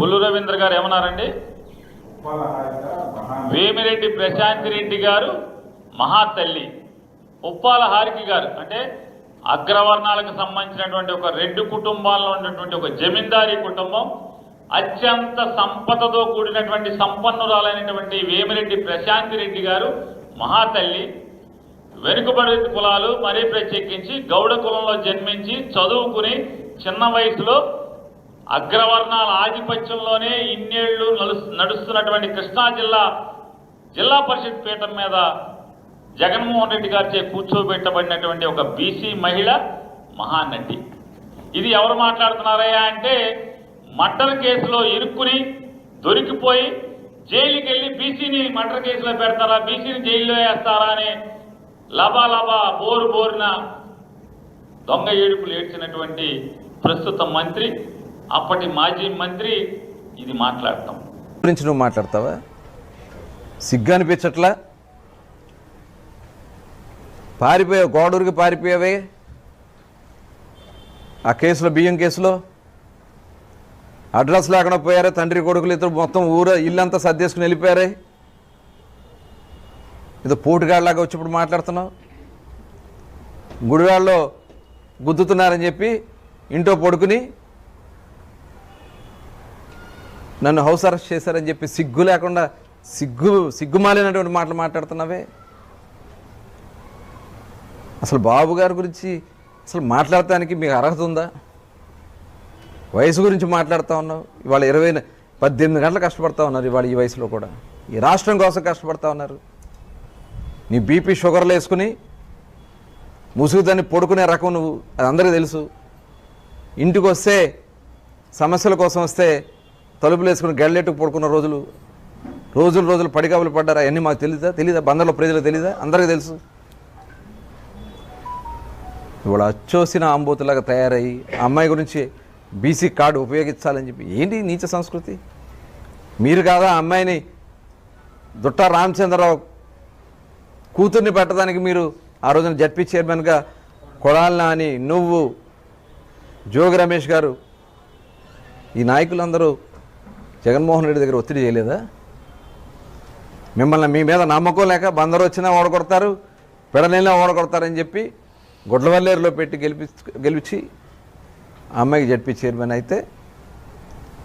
కొల్లు రవీంద్ర గారు ఏమన్నారండి? వేమిరెడ్డి ప్రశాంత్ రెడ్డి గారు మహాతల్లి, ఉప్పాల హారిక గారు అంటే అగ్రవర్ణాలకు సంబంధించినటువంటి ఒక రెడ్డి కుటుంబాల్లో ఉన్నటువంటి ఒక జమీందారీ కుటుంబం, అత్యంత సంపదతో కూడినటువంటి సంపన్నురాలైనటువంటి వేమిరెడ్డి ప్రశాంత్ రెడ్డి గారు మహాతల్లి, వెనుకబడి కులాలు మరీ ప్రత్యేకించి గౌడ కులంలో జన్మించి చదువుకుని చిన్న వయసులో అగ్రవర్ణాల ఆధిపత్యంలోనే ఇన్నేళ్లు నడుస్తున్నటువంటి కృష్ణా జిల్లా పరిషత్ పీఠం మీద జగన్మోహన్ రెడ్డి గారిచే కూర్చోబెట్టబడినటువంటి ఒక బీసీ మహిళ మహానటి. ఇది ఎవరు మాట్లాడుతున్నారయ్యా అంటే, మర్డర్ కేసులో ఇరుక్కుని దొరికిపోయి జైలుకి వెళ్ళి బీసీని మర్డర్ కేసులో పెడతారా, బీసీని జైల్లో వేస్తారా అని లబాలబా బోరున దొంగ ఏడుపులు ఏడ్చినటువంటి ప్రస్తుత మంత్రి, అప్పటి మాజీ మంత్రి ఇది మాట్లాడతాం గురించి నువ్వు మాట్లాడతావా? సిగ్గు అనిపించట్లా? పారిపోయావు, గోడూరుకి పారిపోయావే ఆ కేసులో, బియ్యం కేసులో. అడ్రస్ లేకుండా పోయారే, తండ్రి కొడుకులు ఇద్దరు మొత్తం ఇల్లంతా సర్దేసుకుని వెళ్ళిపోయారే. ఏదో పోటుగాళ్ళలాగా వచ్చి ఇప్పుడు మాట్లాడుతున్నావు. గుడివాళ్ళలో గుద్దుతున్నారని చెప్పి ఇంట్లో పడుకుని నన్ను హౌస్ అరెస్ట్ చేశారని చెప్పి సిగ్గు లేకుండా సిగ్గుమాలినటువంటి మాటలు మాట్లాడుతున్నావే. అసలు బాబు గారి గురించి అసలు మాట్లాడటానికి మీకు అర్హత ఉందా? వయసు గురించి మాట్లాడుతూ ఉన్నావు. ఇవాళ 18 గంటలు కష్టపడతా ఉన్నారు. ఇవాళ ఈ వయసులో కూడా ఈ రాష్ట్రం కోసం కష్టపడతా ఉన్నారు. నీ బీపీ షుగర్లు వేసుకుని ముసుగుదాన్ని పడుకునే రకం నువ్వు, అది అందరికీ తెలుసు. ఇంటికి వస్తే సమస్యల కోసం వస్తే తలుపులు వేసుకుని గెళ్ళెట్టుకు పడుకున్న రోజులు పడిగాపులు పడ్డారా? అవన్నీ మాకు తెలీదా? బందర్లో ప్రజలకు తెలీదా? అందరికీ తెలుసు. ఇవాళ అచ్చోసిన ఆంబోతులాగా తయారయ్యి ఆ అమ్మాయి గురించి బీసీ కార్డు ఉపయోగించాలని చెప్పి ఏంటి నీచ సంస్కృతి? మీరు కాదా ఆ అమ్మాయిని దుట్టా రామచంద్రరావు కూతుర్ని పెట్టడానికి మీరు ఆ రోజున జడ్పీ చైర్మన్గా కొడాలి నాని, నువ్వు, జోగి రమేష్ గారు, ఈ నాయకులందరూ జగన్మోహన్ రెడ్డి దగ్గర ఒత్తిడి చేయలేదా? మిమ్మల్ని మీ మీద నమ్మకం లేక బందరు వచ్చినా ఓడగొడతారు, పెడనైనా ఓడగొడతారని చెప్పి గుడ్లవల్లేరులో పెట్టి గెలిచి ఆ అమ్మాయికి జడ్పీ చైర్మన్ అయితే